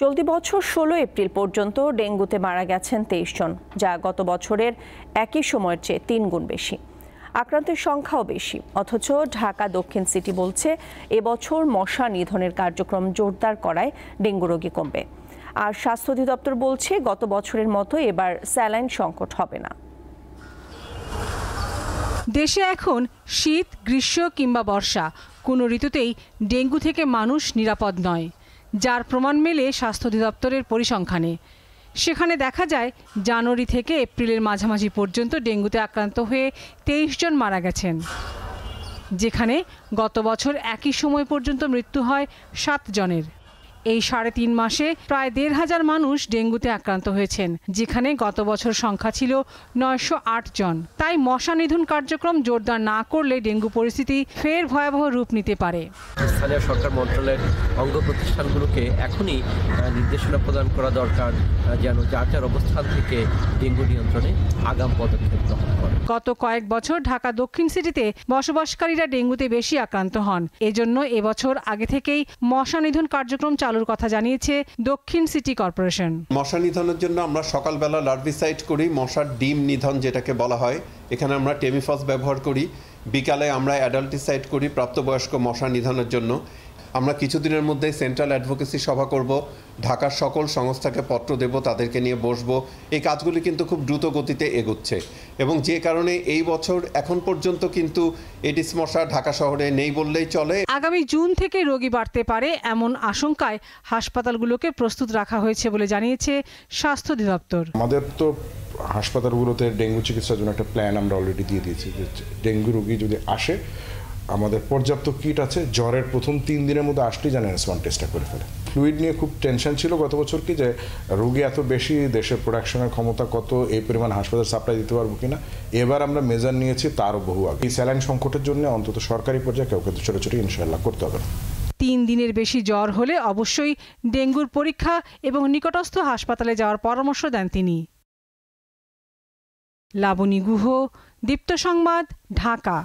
চলতি বছর ১৬ এপ্রিল পর্যন্ত ডেঙ্গুতে মারা গেছেন ২৩ জন, যা গত বছরের একই সময়ের চেয়ে ৩ গুণ বেশি। আক্রান্তের সংখ্যাও বেশি। অথচ ঢাকা দক্ষিণ সিটি বলছে এবছর মশা নিধনের কার্যক্রম জোরদার করায় ডেঙ্গু রোগী কমবে। আর স্বাস্থ্য অধিদপ্তর বলছে গত বছরের মতো এবার স্যালাইন সংকট হবে না। দেশে এখন শীত, গ্রীষ্ম কিংবা বর্ষা কোনো ঋতুতেই ডেঙ্গু থেকে মানুষ নিরাপদ নয়, যার প্রমাণ মেলে স্বাস্থ্য অধিদপ্তরের পরিসংখ্যানে। সেখানে দেখা যায় জানুয়ারি থেকে এপ্রিলের মাঝামাঝি পর্যন্ত ডেঙ্গুতে আক্রান্ত হয়ে ২৩ জন মারা গেছেন, যেখানে গত বছর একই সময় পর্যন্ত মৃত্যু হয় ৭ জনের। এই ৩.৫ মাসে প্রায় ১,৫০০ মানুষ ডেঙ্গুতে আক্রান্ত হয়েছেন, যেখানে গত বছর সংখ্যা ছিল ৯০৮ জন। তাই মশা নিধন কার্যক্রম জোরদার না করলে ডেঙ্গু পরিস্থিতি ফের ভয়াবহ রূপ নিতে পারে। স্থানীয় সরকার মন্ত্রণালয়ের অঙ্গ প্রতিষ্ঠানগুলোকে এখনই নির্দেশনা প্রদান করা দরকার, যেন যার যার অবস্থান থেকে ডেঙ্গু নিয়ন্ত্রণে আগাম পদক্ষেপ গ্রহণ করে। গত কয়েক বছর ঢাকা দক্ষিণ সিটিতে বসবাসকারীরা ডেঙ্গুতে বেশি আক্রান্ত হন। এজন্য এবছর আগে থেকেই মশা নিধন কার্যক্রম চালুর কথা জানিয়েছে দক্ষিণ সিটি কর্পোরেশন। মশা নিধনের জন্য আমরা সকালবেলা লার্ভিসাইড করি, মশার ডিম নিধন যেটাকে বলা হয়। এখানে আমরা টেমিফস ব্যবহার করি। বিকালে আমরা অ্যাডাল্টিসাইড করি প্রাপ্তবয়স্ক মশা নিধনের জন্য। আমরা কিছুদিনের মধ্যে সেন্ট্রাল অ্যাডভোকেসি সভা করব, ঢাকার সকল সংস্থাকে পত্র দেব, তাদেরকে নিয়ে বসবো। এই কাজগুলি কিন্তু খুব দ্রুত গতিতে এগোচ্ছে এবং যে কারণে এই বছর এখন পর্যন্ত কিন্তু এডিস মশা ঢাকা শহরে নেই বললেই চলে। আগামী জুন থেকে রোগী বাড়তে পারে এমন আশঙ্কায় হাসপাতালগুলোকে প্রস্তুত রাখা হয়েছে বলে জানিয়েছে স্বাস্থ্য অধিদপ্তর। আমাদের তো হাসপাতালগুলোতে ডেঙ্গু চিকিৎসার জন্য একটা প্ল্যান আমরা অলরেডি দিয়ে দিয়েছি যে ডেঙ্গু রোগী যদি আসে আমাদের পর্যাপ্ত কিট আছে, জ্বরের প্রথম ৩ দিনের মধ্যে আসলেই যেন এনএস1 টেস্টটা করে ফেলে। ফ্লুইড নিয়ে খুব টেনশন ছিল গত বছর কি যে রোগী এত বেশি, দেশের প্রোডাকশনের ক্ষমতা কত, এই পরিমাণ হাসপাতাল সাপ্লাই দিতে পারবো কিনা। এবার আমরা মেজার নিয়েছি তারও বহু আগে। এই স্যালাইন সংকটের জন্য অন্তত সরকারি পর্যায়ে কাউকে ছোট ছোট ইনশাআল্লাহ করতে হবে না। ৩ দিনের বেশি জ্বর হলে অবশ্যই ডেঙ্গুর পরীক্ষা এবং নিকটস্থ হাসপাতালে যাওয়ার পরামর্শ দেন তিনি। লাবণী গুহ, দীপ্ত সংবাদ, ঢাকা।